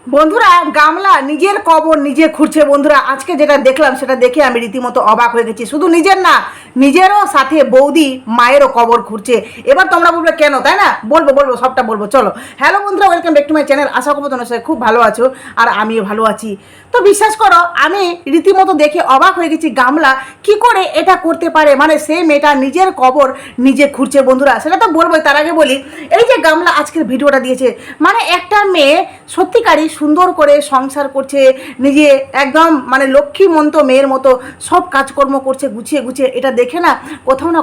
বন্ধুরা, গামলা নিজের কবর নিজে খুঁড়ছে। বন্ধুরা, আজকে যেটা দেখলাম সেটা দেখে আমি রীতিমতো অবাক হয়ে গেছি। শুধু নিজের না, নিজেরও সাথে বৌদি মায়েরও কবর খুঁড়ছে। এবার তোমরা বলবে কেন, তাই না? বলবো সবটা বলবো। চলো। হ্যালো বন্ধুরা, welcome back to my channel. আশা করবো তোমরা সবাই খুব ভালো আছো আর আমিও ভালো আছি। তো বিশ্বাস করো, আমি রীতিমতো দেখে অবাক হয়ে গেছি। গামলা কি করে এটা করতে পারে? মানে সেই মেয়েটা নিজের কবর নিজে খুঁড়ছে। বন্ধুরা, সেটা তো বলবোই, তার আগে বলি, এই যে গামলা আজকের ভিডিওটা দিয়েছে, মানে একটা মেয়ে সত্যিকারই সুন্দর করে সংসার করছে, নিজে একদম মানে লক্ষ্মীমন্ত মেয়ের মতো সব কাজকর্ম করছে গুছিয়ে গুছিয়ে। এটা দেখে না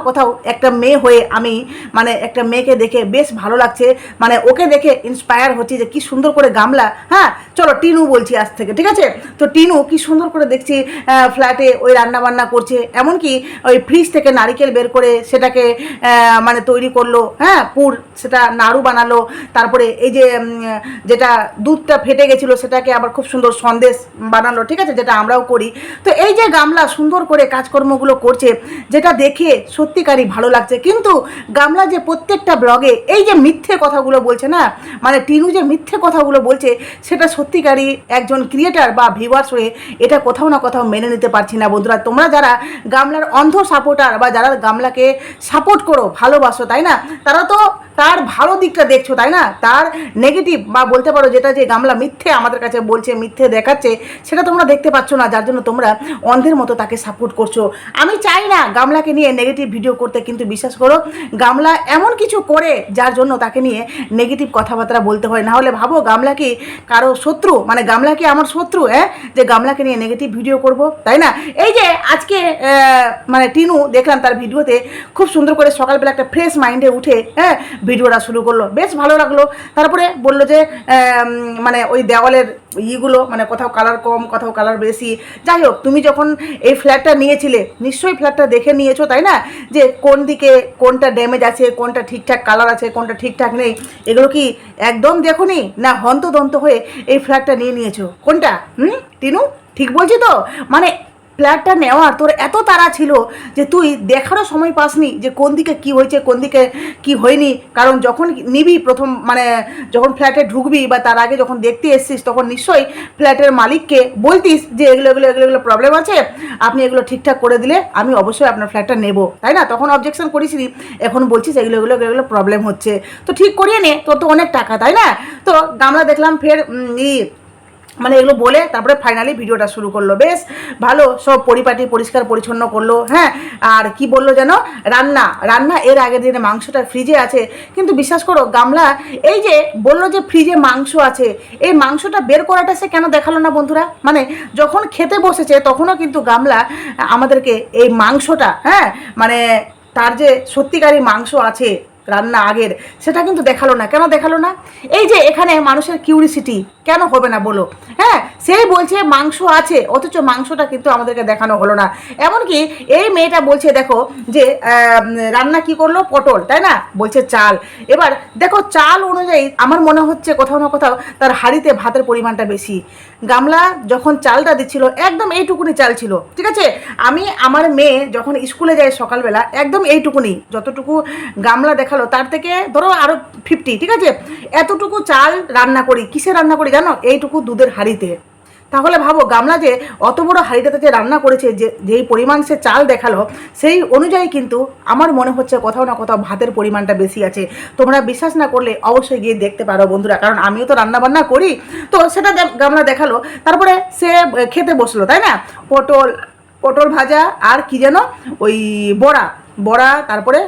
কোথাও একটা মেয়ে হয়ে আমি মানে একটা মেয়েকে দেখে বেশ ভালো লাগছে। মানে ওকে দেখে ইন্সপায়ার হচ্ছে যে কি সুন্দর করে গামলা। হ্যাঁ, চলো টিনু বলছি আজ থেকে, ঠিক আছে? তো টিনু কি সুন্দর করে দেখছি ফ্ল্যাটে ওই রান্না বান্না করছে, এমনকি ওই ফ্রিজ থেকে নারিকেল বের করে সেটাকে মানে তৈরি করলো। হ্যাঁ, পুর, সেটা নাড়ু বানালো। তারপরে এই যে যেটা দুধটা ফেটে গেছিলো সেটাকে আবার খুব সুন্দর সন্দেশ বানালো, ঠিক আছে, যেটা আমরাও করি। তো এই যে গামলা সুন্দর করে কাজকর্মগুলো করছে, যেটা দেখে সত্যিকারই ভালো লাগছে। কিন্তু গামলা যে প্রত্যেকটা ব্লগে এই যে মিথ্যে কথাগুলো বলছে না, মানে টিনু যে মিথ্যে কথাগুলো বলছে, সেটা সত্যিকারই একজন ক্রিয়েটার বা ভিউয়ার্স হয়ে এটা কোথাও না কোথাও মেনে নিতে পারছি না। বন্ধুরা, তোমরা যারা গামলার অন্ধ সাপোর্টার বা যারা গামলাকে সাপোর্ট করো, ভালোবাসো, তাই না, তারা তো তার ভালো দিকটা দেখছো, তাই না? তার নেগেটিভ বা বলতে পারো যেটা যে গামলা মিথ্যে আমাদের কাছে বলছে, মিথ্যে দেখাচ্ছে, সেটা তোমরা দেখতে পাচ্ছ না, যার জন্য তোমরা অন্ধের মতো তাকে সাপোর্ট করছো। আমি চাই না গামলাকে নিয়ে নেগেটিভ ভিডিও করতে, কিন্তু বিশ্বাস করো, গামলা এমন কিছু করে যার জন্য তাকে নিয়ে নেগেটিভ কথাবার্তা বলতে হয়। না হলে ভাবো, গামলা কি কারো শত্রু? মানে গামলা কি আমার শত্রু? যে গামলাকে নিয়ে নেগেটিভ ভিডিও করব, তাই না? এই যে আজকে মানে টিনু দেখলাম তার ভিডিওতে খুব সুন্দর করে সকালবেলা একটা ফ্রেশ মাইন্ডে উঠে ভিডিওটা শুরু করলো, বেশ ভালো লাগলো। তারপরে বললো যে মানে ওই দেওয়ালের ইগুলো মানে কোথাও কালার কম, কোথাও কালার বেশি। যাই হোক, তুমি যখন এই ফ্ল্যাটটা নিয়েছিলে নিশ্চয়ই ফ্ল্যাটটা দেখে নিয়েছো, তাই না? যে কোন দিকে কোনটা ড্যামেজ আছে, কোনটা ঠিকঠাক কালার আছে, কোনটা ঠিকঠাক নেই, এগুলো কি একদম দেখোনি? না হন্তদন্ত হয়ে এই ফ্ল্যাটটা নিয়েছো? কোনটা টিনু, ঠিক বলছি তো? মানে ফ্ল্যাটটা নেওয়ার তোর এত তাড়া ছিল যে তুই দেখারও সময় পাসনি যে কোন দিকে কি হয়েছে, কোন দিকে কি হয়নি। কারণ যখন নিবি প্রথম, মানে যখন ফ্ল্যাটে ঢুকবি বা তার আগে যখন দেখতে এসছিস, তখন নিশ্চয়ই ফ্ল্যাটের মালিককে বলতিস যে এগুলো প্রবলেম আছে, আপনি এগুলো ঠিকঠাক করে দিলে আমি অবশ্যই আপনার ফ্ল্যাটটা নেব, তাই না? তখন অবজেকশন করিসনি, এখন বলছিস এগুলো প্রবলেম হচ্ছে, তো ঠিক করিয়ে নে, তোর তো অনেক টাকা, তাই না? তো গামলা দেখলাম ফের মানে এগুলো বলে তারপরে ফাইনালি ভিডিওটা শুরু করলো। বেশ ভালো, সব পরিপাটি পরিষ্কার পরিচ্ছন্ন করলো। হ্যাঁ, আর কি বললো যেন, রান্না এর আগের দিনে মাংসটা ফ্রিজে আছে। কিন্তু বিশ্বাস করো, গামলা এই যে বললো যে ফ্রিজে মাংস আছে, এই মাংসটা বের করাটা সে কেন দেখালো না? বন্ধুরা, মানে যখন খেতে বসেছে তখনও কিন্তু গামলা আমাদেরকে এই মাংসটা, মানে তার যে সত্যিকারই মাংস আছে রান্না আগের, সেটা কিন্তু দেখালো না। কেন দেখালো না? এই যে এখানে মানুষের কিউরিসিটি কেন হবে না বলো? সেই বলছে মাংস আছে, অথচ মাংসটা কিন্তু আমাদেরকে দেখানো হলো না। এমনকি এই মেয়েটা বলছে দেখো যে রান্না কি করলো, পটল, তাই না, বলছে চাল। এবার দেখো, চাল অনুযায়ী আমার মনে হচ্ছে কোথাও না কোথাও তার হাঁড়িতে ভাতের পরিমাণটা বেশি। গামলা যখন চালটা দিচ্ছিল একদম এইটুকুনি চাল ছিল, ঠিক আছে? আমি আমার মেয়ে যখন স্কুলে যায় সকালবেলা, একদম এইটুকুনি, যতটুকু গামলা দেখালো তার থেকে ধরো আরও 50, ঠিক আছে, এতটুকু চাল রান্না করি। কিসে রান্না করি জানো? এইটুকু দুধের হাঁড়িতে। তাহলে ভাবো, গামলা যে অত বড় হাঁড়িটাতে যে রান্না করেছে, যেই পরিমাণ সে চাল দেখালো, সেই অনুযায়ী কিন্তু আমার মনে হচ্ছে কোথাও না কোথাও ভাতের পরিমাণটা বেশি আছে। তোমরা বিশ্বাস না করলে অবশ্যই গিয়ে দেখতে পারো বন্ধুরা, কারণ আমিও তো রান্না বান্না করি। তো সেটা গামলা দেখালো। তারপরে সে খেতে বসলো, তাই না? পটল ভাজা আর কি যেন ওই বড়া, তারপরে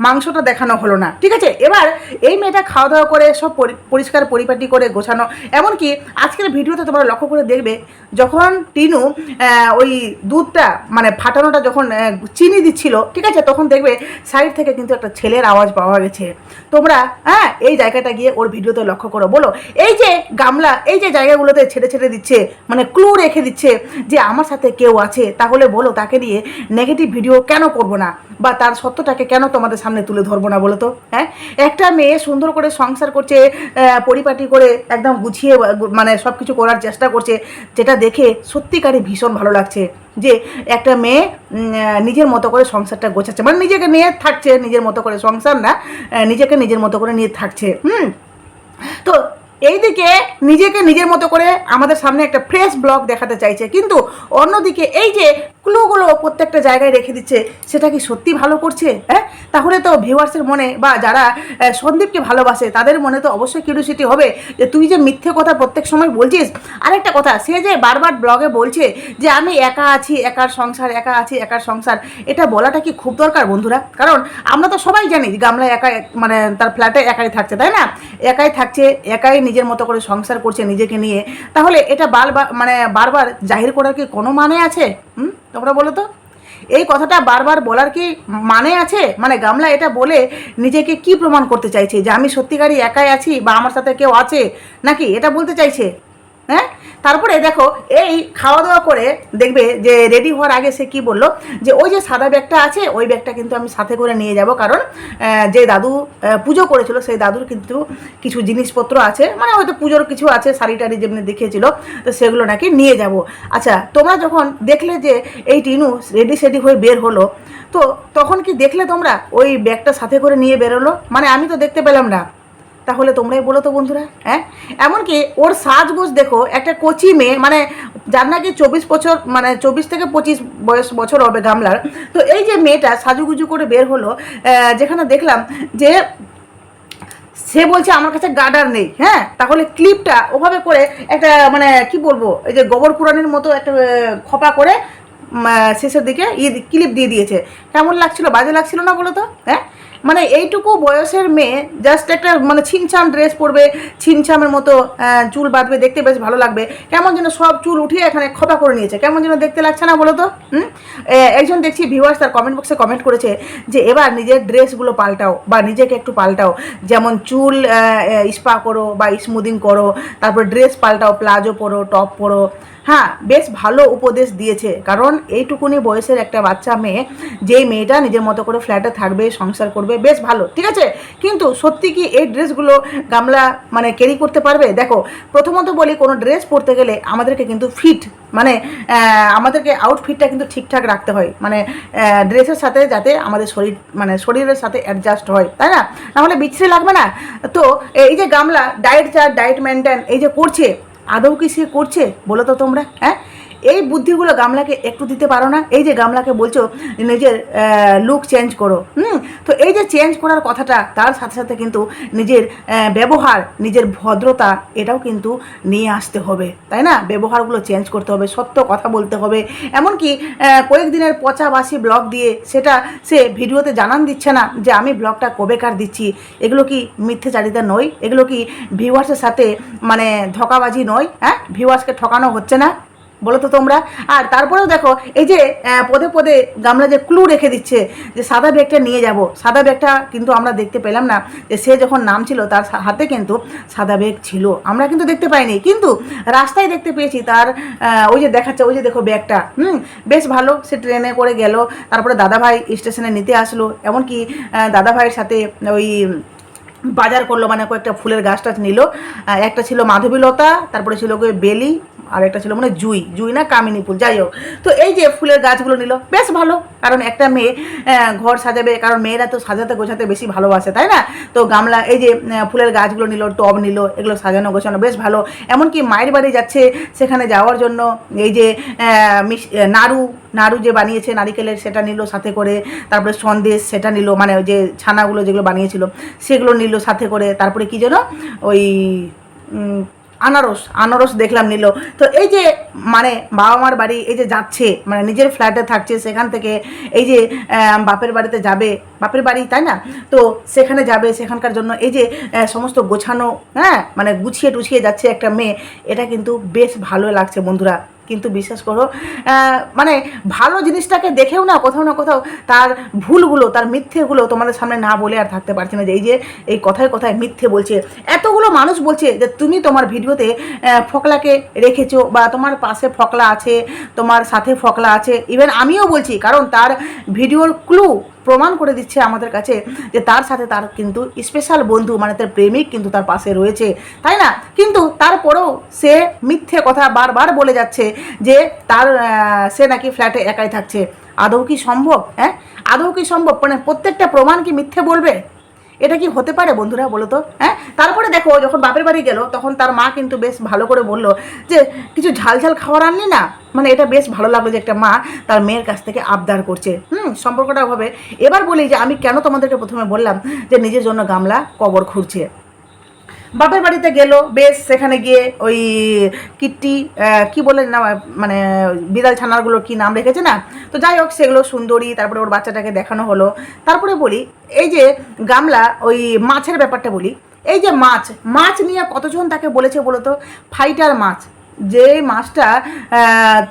মাংসটা দেখানো হলো না, ঠিক আছে? এবার এই মেয়েটা খাওয়া দাওয়া করে সব পরিষ্কার পরিপাটি করে গোছানো। এমনকি আজকের ভিডিওতে তোমরা লক্ষ্য করে দেখবে, যখন টিনু ওই দুধটা মানে ফাটানোটা যখন চিনি দিচ্ছিল, ঠিক আছে, তখন দেখবে সাইড থেকে কিন্তু একটা ছেলের আওয়াজ পাওয়া গেছে। তোমরা এই জায়গাটা গিয়ে ওর ভিডিওতে লক্ষ্য করো। বলো, এই যে গামলা এই যে জায়গাগুলোতে ছেড়ে দিচ্ছে, মানে ক্লু রেখে দিচ্ছে যে আমার সাথে কেউ আছে, তাহলে বলো তাকে নিয়ে নেগেটিভ ভিডিও কেন করবো না, বা তার সত্যটাকে কেন তোমাদের সামনে তুলে ধরবো না বলো তো? একটা মেয়ে সুন্দর করে সংসার করছে, পরিপাটি করে একদম গুছিয়ে মানে সব কিছু করার চেষ্টা করছে, যেটা দেখে সত্যিকারই ভীষণ ভালো লাগছে যে একটা মেয়ে নিজের মতো করে সংসারটা গোছাচ্ছে, মানে নিজেকে নিয়ে থাকছে, নিজের মতো করে সংসার না, নিজেকে নিজের মতো করে নিয়ে থাকছে। তো এইদিকে নিজেকে নিজের মতো করে আমাদের সামনে একটা ফ্রেশ ব্লগ দেখাতে চাইছে, কিন্তু অন্যদিকে এই যে ক্লুগুলো প্রত্যেকটা জায়গায় রেখে দিচ্ছে, সেটা কি সত্যি ভালো করছে? হ্যাঁ, তাহলে তো ভিউয়ার্সের মনে বা যারা সন্দীপকে ভালোবাসে তাদের মনে তো অবশ্যই কিউরিওসিটি হবে যে তুই যে মিথ্যে কথা প্রত্যেক সময় বলছিস। আরেকটা কথা, সে যে বারবার ব্লগে বলছে যে আমি একা আছি, একার সংসার, একা আছি, একার সংসার, এটা বলাটা কি খুব দরকার বন্ধুরা? কারণ আমরা তো সবাই জানি গামলা একা, মানে তার ফ্ল্যাটে একাই থাকছে, তাই না? একাই থাকছে, একাই নিজের মতো করে সংসার করছে নিজেকে নিয়ে। তাহলে এটা বারবার জাহির করার কি কোনো মানে আছে? তোমরা বলো তো, এই কথাটা বারবার বলার কি মানে আছে? মানে গামলা এটা বলে নিজেকে কি প্রমাণ করতে চাইছে, যে আমি সত্যিকারই একাই আছি বা আমার সাথে কেউ আছে, নাকি এটা বলতে চাইছে? হ্যাঁ, তারপরে দেখো এই খাওয়া দাওয়া করে দেখবে যে রেডি হওয়ার আগে সে কি বললো, যে ওই যে সাদা ব্যাগটা আছে ওই ব্যাগটা কিন্তু আমি সাথে করে নিয়ে যাব, কারণ যে দাদু পুজো করেছিল সেই দাদুর কিন্তু কিছু জিনিসপত্র আছে, মানে হয়তো পুজোর কিছু আছে, শাড়ি টাড়ি যেমনি দেখিয়েছিল, তো সেগুলো নাকি নিয়ে যাব। আচ্ছা, তোমরা যখন দেখলে যে এই টিনু রেডি সেডি হয়ে বের হলো, তো তখন কি দেখলে তোমরা ওই ব্যাগটা সাথে করে নিয়ে বেরোলো? মানে আমি তো দেখতে পেলাম না। তাহলে তোমরাই বলো তো বন্ধুরা। হ্যাঁ, এমনকি ওর সাজগোজ দেখো, একটা কচি মেয়ে, মানে যার নাকি 24 বছর, মানে 24 থেকে 25 বছর হবে গামলার। তো এই যে মেয়েটা সাজুগুজু করে বের হলো, যেখানে দেখলাম যে সে বলছে আমার কাছে গার্ডার নেই। হ্যাঁ, তাহলে ক্লিপটা ওভাবে করে একটা, মানে কি বলবো, এই যে গোবর পুরাণের মতো একটা খোপা করে শেষের দিকে ক্লিপ দিয়ে দিয়েছে। কেমন লাগছিল? বাজে লাগছিল না বলো তো? হ্যাঁ, মানে এইটুকু বয়সের মেয়ে জাস্ট একটা মানে ছিমছাম ড্রেস পরবে, ছিমছামের মতো চুল বাঁধবে, দেখতে বেশ ভালো লাগবে। কেমন যেন সব চুল উঠিয়ে এখানে খোপা করে নিয়েছে, কেমন যেন দেখতে লাগছে না বলো তো? একজন দেখছি ভিউয়ার্স তার কমেন্ট বক্সে কমেন্ট করেছে যে এবার নিজের ড্রেসগুলো পাল্টাও বা নিজেকে একটু পাল্টাও, যেমন চুল স্পা করো বা স্মুদিং করো, তারপর ড্রেস পাল্টাও, প্লাজো পরো, টপ পরো। হ্যাঁ, বেশ ভালো উপদেশ দিয়েছে, কারণ এইটুকুনি বয়সের একটা বাচ্চা মেয়ে, যেই মেয়েটা নিজের মতো করে ফ্ল্যাটে থাকবে, সংসার করবে, বেশ ভালো, ঠিক আছে। কিন্তু সত্যি কি এই ড্রেসগুলো গামলা মানে ক্যারি করতে পারবে? দেখো, প্রথমত বলি, কোনো ড্রেস পরতে গেলে আমাদেরকে কিন্তু ফিট, মানে আমাদেরকে আউটফিটটা কিন্তু ঠিকঠাক রাখতে হয়, মানে ড্রেসের সাথে যাতে আমাদের শরীর, মানে শরীরের সাথে অ্যাডজাস্ট হয়, তাই না? নাহলে বিচ্ছিরি লাগবে না? তো এই যে গামলা ডায়েট চার্ট, ডায়েট মেনটেন এই যে করছে, আদৌ কি সে করছে বলো তো তোমরা? হ্যাঁ, এই বুদ্ধিগুলো গামলাকে একটু দিতে পারো না? এই যে গামলাকে বলছো নিজের লুক চেঞ্জ করো, তো এই যে চেঞ্জ করার কথাটা, তার সাথে সাথে কিন্তু নিজের ব্যবহার, নিজের ভদ্রতা, এটাও কিন্তু নিয়ে আসতে হবে, তাই না? ব্যবহারগুলো চেঞ্জ করতে হবে, সত্য কথা বলতে হবে। এমনকি কয়েকদিনের পচা বাসি ব্লগ দিয়ে সেটা সে ভিডিওতে জানান দিচ্ছে না যে আমি ব্লগটা কবেকার দিচ্ছি। এগুলো কি মিথ্যেচারিতা নয়? এগুলো কি ভিউয়ার্সের সাথে মানে ধোঁকাবাজি নয়? হ্যাঁ, ভিউয়ার্সকে ঠকানো হচ্ছে না বলো তো তোমরা? আর তারপরেও দেখো এই যে পদে পদে গামলা যে ক্লু রেখে দিচ্ছে যে সাদা ব্যাগটা নিয়ে যাব, সাদা ব্যাগটা কিন্তু আমরা দেখতে পেলাম না, যে সে যখন নামছিল তার হাতে কিন্তু সাদা ব্যাগ ছিল, আমরা কিন্তু দেখতে পাইনি, কিন্তু রাস্তায় দেখতে পেয়েছি তার ওই যে দেখাচ্ছে, ওই যে দেখো ব্যাগটা। বেশ ভালো, সে ট্রেনে করে গেল, তারপরে দাদাভাই স্টেশনে নিতে আসলো, এমনকি দাদাভাইয়ের সাথে ওই বাজার করলো, মানে কয়েকটা ফুলের গাছ টাছ নিল। একটা ছিল মাধবীলতা, তারপরে ছিল বেলি, আর একটা ছিল মানে জুই, জুই না কামিনী ফুল, যাই হোক। তো এই যে ফুলের গাছগুলো নিল, বেশ ভালো, কারণ একটা মেয়ে ঘর সাজাবে, কারণ মেয়েরা তো সাজাতে গোছাতে বেশি ভালোবাসে, তাই না? তো গামলা এই যে ফুলের গাছগুলো নিল, টব নিল, এগুলো সাজানো গোছানো বেশ ভালো। এমনকি মায়ের বাড়ি যাচ্ছে, সেখানে যাওয়ার জন্য এই যে নাড়ু, নাড়ু যে বানিয়েছে নারিকেলের, সেটা নিল সাথে করে, তারপরে সন্দেশ সেটা নিল, মানে ওই যে ছানাগুলো যেগুলো বানিয়েছিল সেগুলো নিল সাথে করে, তারপরে কি যেন ওই আনারস, আনারস দেখলাম নিল। তো এই যে মানে বাবা মার বাড়ি এই যে যাচ্ছে, মানে নিজের ফ্ল্যাটে থাকছে, সেখান থেকে এই যে বাপের বাড়িতে যাবে, বাপের বাড়ি তাই না, তো সেখানে যাবে, সেখানকার জন্য এই যে সমস্ত গোছানো, হ্যাঁ, মানে গুছিয়ে টুছিয়ে যাচ্ছে একটা মেয়ে, এটা কিন্তু বেশ ভালো লাগছে বন্ধুরা। কিন্তু বিশ্বাস করো, মানে ভালো জিনিসটাকে দেখেও না কোথাও না কোথাও তার ভুলগুলো, তার মিথ্যেগুলো তোমাদের সামনে না বলে আর থাকতে পারছি না, যে এই যে এই কথায় কথায় মিথ্যে বলছে। এতগুলো মানুষ বলছে যে তুমি তোমার ভিডিওতে ফকলাকে রেখেছো, বা তোমার পাশে ফকলা আছে, তোমার সাথে ফকলা আছে, ইভেন আমিও বলছি, কারণ তার ভিডিওর ক্লু প্রমাণ করে দিচ্ছে আমাদের কাছে যে তার সাথে তার কিন্তু স্পেশাল বন্ধু, মানে তার প্রেমিক কিন্তু তার পাশে রয়েছে, তাই না? কিন্তু তারপরেও সে মিথ্যে কথা বারবার বলে যাচ্ছে যে তার সে নাকি ফ্ল্যাটে একাই থাকছে। আদৌ কি সম্ভব? হ্যাঁ, আদৌ কি সম্ভব? মানে প্রত্যেকটা প্রমাণ কি মিথ্যে বলবে? এটা কি হতে পারে বন্ধুরা, বলো তো? হ্যাঁ, তারপরে দেখো যখন বাপের বাড়ি গেল তখন তার মা কিন্তু বেশ ভালো করে বলল যে কিছু ঝাল ঝাল খাবার আনলি না। মানে এটা বেশ ভালো লাগলো যে একটা মা তার মেয়ের কাছ থেকে আবদার করছে। সম্পর্কটা হবে। এবার বলি যে আমি কেন তোমাদেরকে প্রথমে বললাম যে নিজের জন্য গামলা কবর খুঁড়ছে। বাপের বাড়িতে গেল, বেশ সেখানে গিয়ে ওই কিট্টি কি বলে না, মানে বিড়াল ছানাগুলো কি নাম রেখেছে না, তো যাই হোক সেগুলো সুন্দরী, তারপরে ওর বাচ্চাটাকে দেখানো হলো। তারপরে বলি এই যে গামলা ওই মাছের ব্যাপারটা বলি, এই যে মাছ মাছ নিয়ে কতজন তাকে বলেছে বলো তো, ফাইটার মাছ, যে মাছটা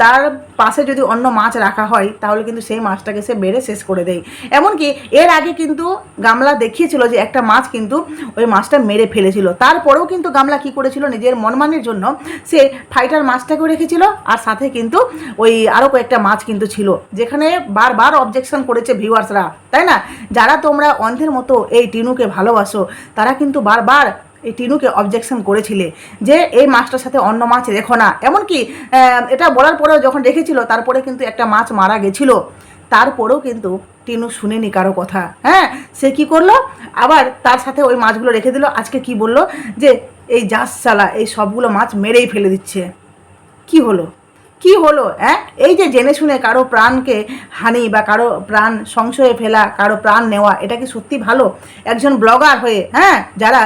তার পাশে যদি অন্য মাছ রাখা হয় তাহলে কিন্তু সেই মাছটাকে সে বেড়ে শেষ করে দেয়। এমনকি এর আগে কিন্তু গামলা দেখিয়েছিল যে একটা মাছ কিন্তু ওই মাছটা মেরে ফেলেছিল, তারপরেও কিন্তু গামলা কি করেছিল, নিজের মনমানের জন্য সে ফাইটার মাছটাকেও রেখেছিল, আর সাথে কিন্তু ওই আরও কয়েকটা মাছ কিন্তু ছিল, যেখানে বারবার অবজেকশন করেছে ভিউয়ার্সরা, তাই না? যারা তোমরা অন্ধের মতো এই টিনুকে ভালোবাসো তারা কিন্তু বারবার এই টিনুকে অবজেকশন করেছিলে যে এই মাছটার সাথে অন্য মাছ রেখো না। এমনকি এটা বলার পরেও যখন রেখেছিল তারপরে কিন্তু একটা মাছ মারা গেছিল, তারপরেও কিন্তু টিনু শুনেনি কারো কথা। হ্যাঁ, সে কি করলো, আবার তার সাথে ওই মাছগুলো রেখে দিল। আজকে কি বলল যে এই জাস চালা এই সবগুলো মাছ মেরেই ফেলে দিচ্ছে। কি হলো, কি হলো? হ্যাঁ, এই যে জেনে শুনে কারো প্রাণকে হানি বা কারো প্রাণ সংশয়ে ফেলা, কারো প্রাণ নেওয়া, এটা কি সত্যি ভালো? একজন ব্লগার হয়ে, হ্যাঁ, যারা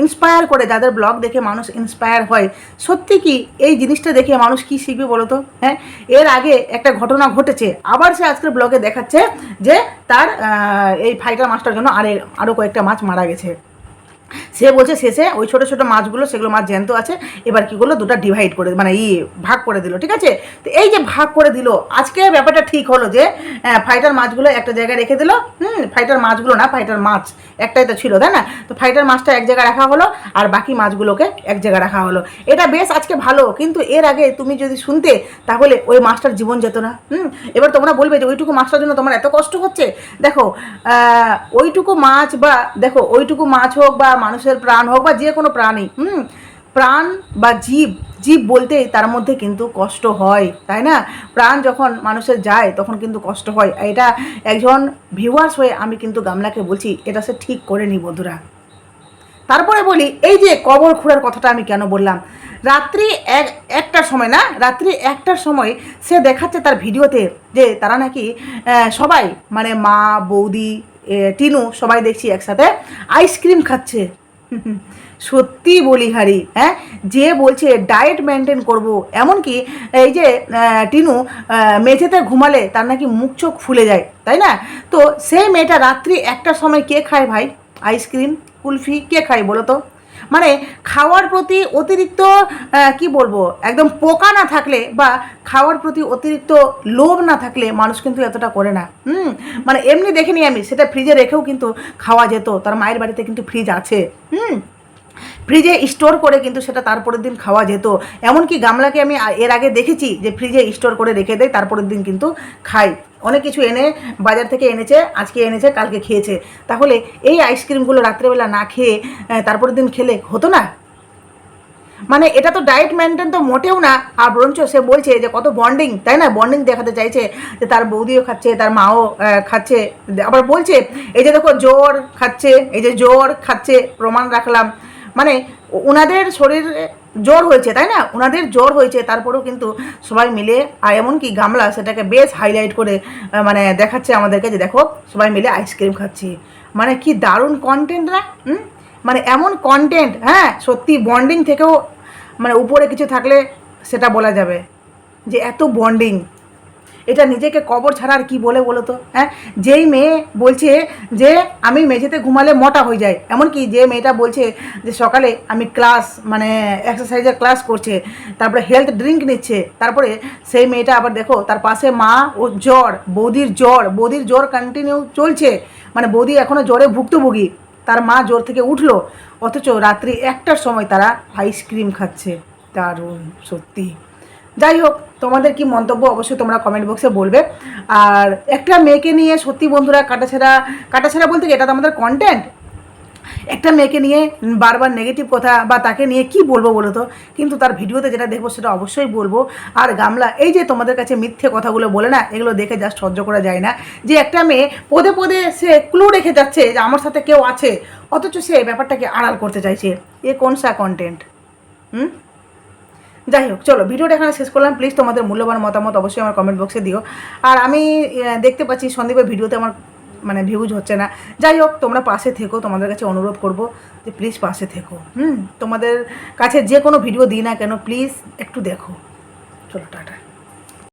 ইন্সপায়ার করে, যাদের ব্লগ দেখে মানুষ ইন্সপায়ার হয়, সত্যি কি এই জিনিসটা দেখে মানুষ কি শিখবে বলো তো? হ্যাঁ, এর আগে একটা ঘটনা ঘটেছে, আবার সে আজকের ব্লগে দেখাচ্ছে যে তার এই ফাইটার মাছটার জন্য আরও কয়েকটা মাছ মারা গেছে। সে বলছে শেষে ওই ছোটো ছোটো মাছগুলো, সেগুলো মাছ জ্যান্ত আছে, এবার কী করলো, দুটো ডিভাইড করে মানে ভাগ করে দিল। ঠিক আছে, তো এই যে ভাগ করে দিল, আজকে ব্যাপারটা ঠিক হলো যে ফাইটার মাছগুলো একটা জায়গায় রেখে দিল। ফাইটার মাছগুলো না, ফাইটার মাছ একটাই তো ছিল, তাই না? তো ফাইটার মাছটা এক জায়গায় রাখা হলো আর বাকি মাছগুলোকে এক জায়গায় রাখা হলো। এটা বেশ আজকে ভালো, কিন্তু এর আগে তুমি যদি শুনতে তাহলে ওই মাছটার জীবন যেত না। এবার তোমরা বলবে যে ওইটুকু মাছটার জন্য তোমার এত কষ্ট হচ্ছে। দেখো ওইটুকু মাছ বা দেখো ওইটুকু মাছ হোক বা মানুষের প্রাণ হোক বা যে কোনো প্রাণী, প্রাণ বা জীব, জীব বলতেই তার মধ্যে কিন্তু কষ্ট হয়, তাই না? প্রাণ যখন মানুষের যায় তখন কিন্তু কষ্ট হয়। এটা একজন ভিউয়ার্স হয়ে আমি কিন্তু গামলাকে বলছি, এটা সে ঠিক করে নি বন্ধুরা। তারপরে বলি এই যে কবর খোঁড়ার কথাটা আমি কেন বললাম, রাত্রি একটার সময় না, রাত্রি একটার সময় সে দেখাচ্ছে তার ভিডিওতে যে তারা নাকি সবাই মানে মা, বৌদি, টিনু সবাই দেখছি একসাথে আইসক্রিম খাচ্ছে। সত্যি বলি হারি, হ্যাঁ, যে বলছে ডায়েট মেনটেন করব, এমনকি এই যে টিনু মেঝেতে ঘুমালে তার নাকি মুখ চোখ ফুলে যায়, তাই না? তো সেই মেয়েটা রাত্রি একটার সময় কে খায় ভাই আইসক্রিম, কুলফি, কে খায় বলো তো? মানে খাওয়ার প্রতি অতিরিক্ত কি বলবো, একদম পোকা না থাকলে বা খাওয়ার প্রতি অতিরিক্ত লোভ না থাকলে মানুষ কিন্তু এতটা করে না। মানে এমনি দেখিনি আমি, সেটা ফ্রিজে রেখেও কিন্তু খাওয়া যেত, তার মায়ের বাড়িতে কিন্তু ফ্রিজ আছে। ফ্রিজে স্টোর করে কিন্তু সেটা তারপরের দিন খাওয়া যেত। এমনকি গামলাকে আমি এর আগে দেখেছি যে ফ্রিজে স্টোর করে রেখে দেয়, তারপরের দিন কিন্তু খাই। অনেক কিছু এনে বাজার থেকে এনেছে, আজকে এনেছে, কালকে খেয়েছে। তাহলে এই আইসক্রিমগুলো রাত্রেবেলা না খেয়ে তারপরের দিন খেলে হতো না? মানে এটা তো ডায়েট মেনটেন তো মোটেও না। আর বরঞ্চ সে বলছে যে কত বন্ডিং, তাই না? বন্ডিং দেখাতে চাইছে যে তার বৌদিও খাচ্ছে, তার মাও খাচ্ছে। আবার বলছে এই যে দেখো জ্বর খাচ্ছে, এই যে জ্বর খাচ্ছে, প্রমাণ রাখলাম। মানে ওনাদের শরীরে জ্বর হয়েছে, তাই না? ওনাদের জ্বর হয়েছে, তারপরেও কিন্তু সবাই মিলে, আর এমনকি গামলা সেটাকে বেশ হাইলাইট করে মানে দেখাচ্ছে আমাদেরকে যে দেখো সবাই মিলে আইসক্রিম খাচ্ছি। মানে কি দারুণ কন্টেন্ট না? মানে এমন কন্টেন্ট, হ্যাঁ, সত্যি বন্ডিং থেকেও মানে উপরে কিছু থাকলে সেটা বলা যাবে যে এত বন্ডিং। এটা নিজেকে কবর ছাড়া আর কী বলে বলো তো? হ্যাঁ, যেই মেয়ে বলছে যে আমি মেঝেতে ঘুমালে মোটা হয়ে যায়, এমনকি যে মেয়েটা বলছে যে সকালে আমি ক্লাস মানে এক্সারসাইজের ক্লাস করছে, তারপরে হেলথ ড্রিঙ্ক নিচ্ছে, তারপরে সেই মেয়েটা আবার দেখো তার পাশে মা ও জ্বর, বৌদির জ্বর কন্টিনিউ চলছে, মানে বৌদি এখনও জ্বরে ভুক্তভোগী, তার মা জ্বর থেকে উঠলো, অথচ রাত্রি একটার সময় তারা আইসক্রিম খাচ্ছে। দারুণ সত্যি। যাই হোক, তোমাদের কি মন্তব্য অবশ্যই তোমরা কমেন্ট বক্সে বলবে। আর একটা মেয়েকে নিয়ে সত্যি বন্ধুরা কাটাছেড়া বলতে কি এটা তো আমাদের কন্টেন্ট। একটা মেয়েকে নিয়ে বারবার নেগেটিভ কথা বা তাকে নিয়ে কি বলবো বলো তো, কিন্তু তার ভিডিওতে যেটা দেখবো সেটা অবশ্যই বলবো। আর গামলা এই যে তোমাদের কাছে মিথ্যে কথাগুলো বলে না, এগুলো দেখে জাস্ট সহ্য করা যায় না যে একটা মেয়ে পদে পদে সে ক্লু রেখে যাচ্ছে যে আমার সাথে কেউ আছে, অথচ সে ব্যাপারটাকে আড়াল করতে চাইছে। এ কোন সা কন্টেন্ট? যাই হোক, চলো ভিডিওটা এখানে শেষ করলাম। প্লিজ তোমাদের মূল্যবান মতামত অবশ্যই আমার কমেন্ট বক্সে দিও। আর আমি দেখতে পাচ্ছি সন্দীপের ভিডিওতে আমার মানে ভিউজ হচ্ছে না। যাই হোক, তোমরা পাশে থেকো, তোমাদের কাছে অনুরোধ করব যে প্লিজ পাশে থেকো। তোমাদের কাছে যে কোনো ভিডিও দিই না কেন, প্লিজ একটু দেখো। চলো টাটা।